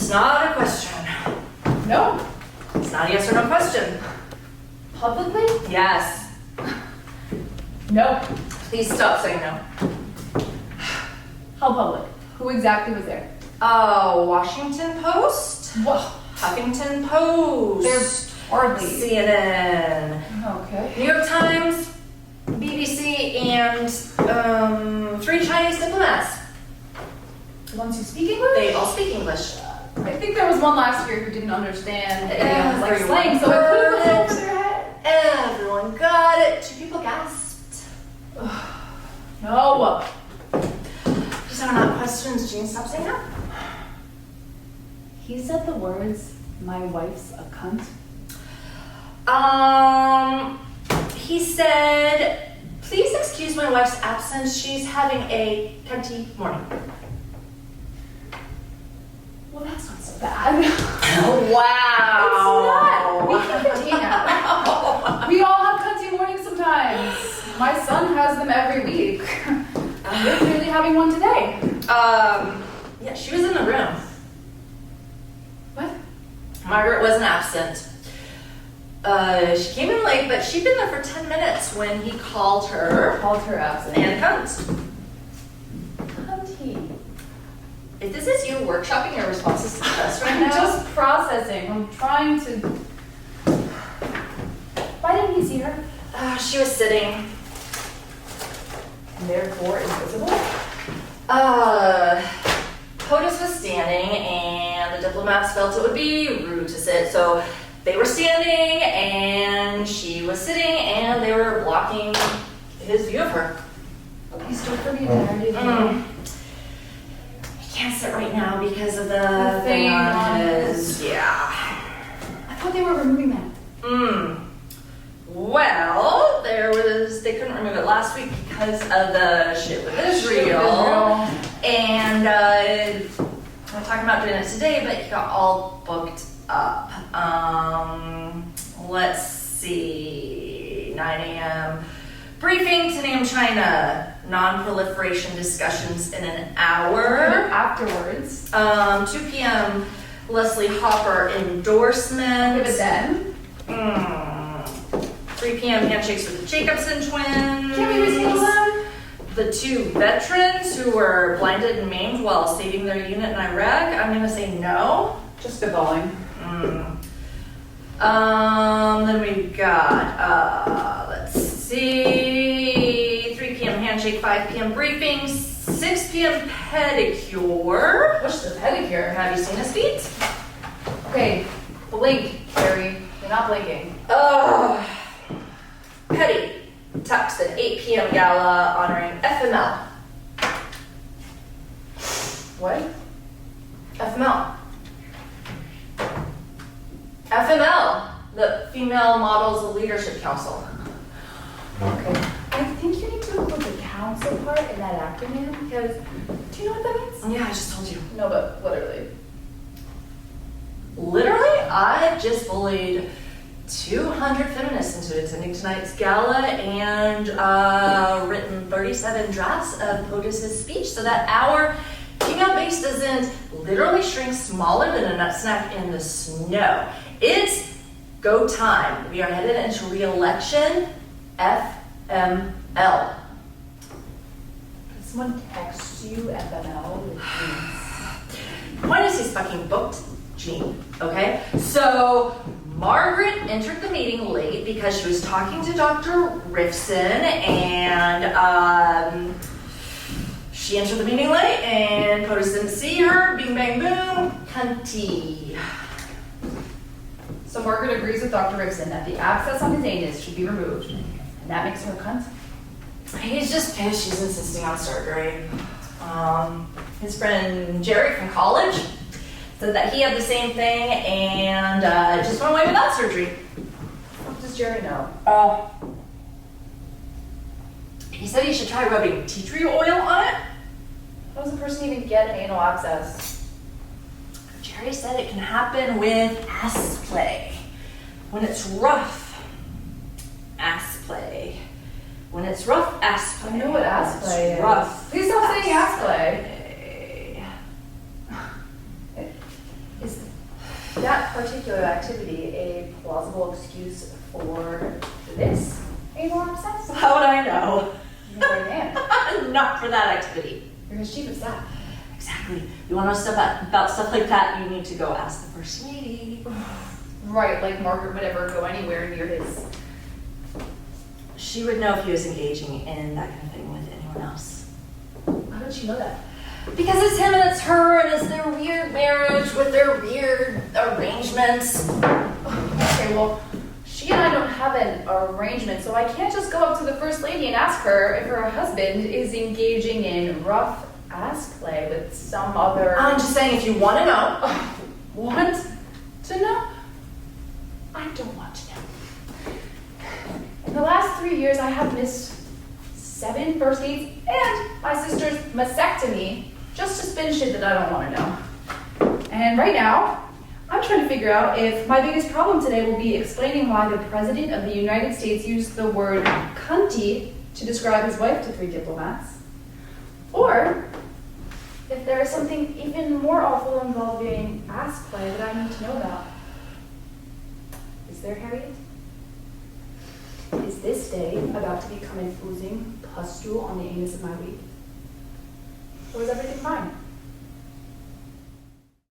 It's not a question. No. It's not a yes or no question. Publicly? Yes. No. Please stop saying no. How public? Who exactly was there? Washington Post? What? Huffington Post. There's hardly. CNN. Okay. New York Times, BBC, and 3 Chinese diplomats. The ones who speak English? They all speak English. I think there was one last year who didn't understand the idioms like Everyone slang, so it heard couldn't go over it. their head. Everyone got it. 2 people gasped. No. These are not questions, Jean. Stop saying no. He said the words, "My wife's a cunt." He said, please excuse my wife's absence. She's having a cunty morning. Well, that's not so bad. Wow. It's not. We can continue now. We all have cunty mornings sometimes. My son has them every week. We're clearly having one today. Yeah, she was in the room. What? Margaret wasn't absent. She came in late, but she'd been there for 10 minutes when he called her. Called her absent. And cunt. Cunty. If this is you workshopping your responses to stress right I'm now. just processing. I'm trying to. Why didn't he see her? She was sitting. And therefore invisible? POTUS was standing, and the diplomats felt it would be rude to sit, so they were standing, and she was sitting, and they were blocking his view of her. He stood for the entirety of the meeting. He can't sit right now because of the thing thing on on his. Yeah. I thought they were removing that. Well, they couldn't remove it last week because of the shit with Israel. And we're talking about doing it today, but he got all booked up. Let's see, 9 a.m. briefing, 10 a.m. China, non-proliferation discussions in an hour. Afterwards. 2 p.m. Leslie Hopper endorsement. Okay, but then? 3 p.m. handshakes with the Jacobson twins. Can we reschedule them? The 2 veterans who were blinded and maimed while saving their unit in Iraq. I'm gonna say no. Just spitballing. Then we've got, let's see, 3 p.m. handshake, 5 p.m. briefing, 6 p.m. pedicure. What's the pedicure? Have you seen his feet? Okay, blink, Carrie. You're not blinking. Petty Tux at 8 p.m. gala honoring FML. What? FML. FML, the Female Models Leadership Council. Okay. I think you need to include the council part in that acronym because do you know what that means? Yeah, I just told you. No, but literally. Literally, I've just bullied 200 feminists into attending tonight's gala and written 37 drafts of POTUS' speech so that our female base doesn't literally shrink smaller than a nut snack in the snow. It's go time. We are headed into re-election. FML. Did someone text you FML? Point is he's fucking booked, Jean, okay? So Margaret entered the meeting late because she was talking to Dr. Rifson and she entered the meeting late and POTUS didn't see her. Bing, bang, boom. Cunty. So Margaret agrees with Dr. Rifson that the abscess on his anus should be removed. And that makes her a cunt? He's just pissed she's insisting on surgery. His friend Jerry from college said that he had the same thing and just went away without surgery. What does Jerry know? He said he should try rubbing tea tree oil on it. How does a person even get an anal abscess? Jerry said it can happen with ass play. When it's rough, ass play. When it's rough, ass play. I know what ass play is. Rough. Please stop saying ass play. that particular activity a plausible excuse for this anal abscess? How would I know? You're the right man. Not for that activity. You're his chief of staff. Exactly. You want to know stuff about stuff like that, you need to go ask the first lady. Right, like Margaret would ever go anywhere near his. She would know if he was engaging in that kind of thing with anyone else. How did she know that? Because it's him and it's her and it's their weird marriage with their weird arrangements. Okay, well, she and I don't have an arrangement, so I can't just go up to the first lady and ask her if her husband is engaging in rough ass play with some other. I'm just saying, if you want to know. Want to know? I don't want to know. In the last 3 years, I have missed 7 first dates and my sister's mastectomy just to spin shit that I don't want to know. And right now, I'm trying to figure out if my biggest problem today will be explaining why the President of the United States used the word cunty to describe his wife to 3 diplomats, or if there is something even more awful involving ass play that I need to know about. Is there, Harriet? Is this day about to become an oozing pustule on the anus of my week? Or is everything fine?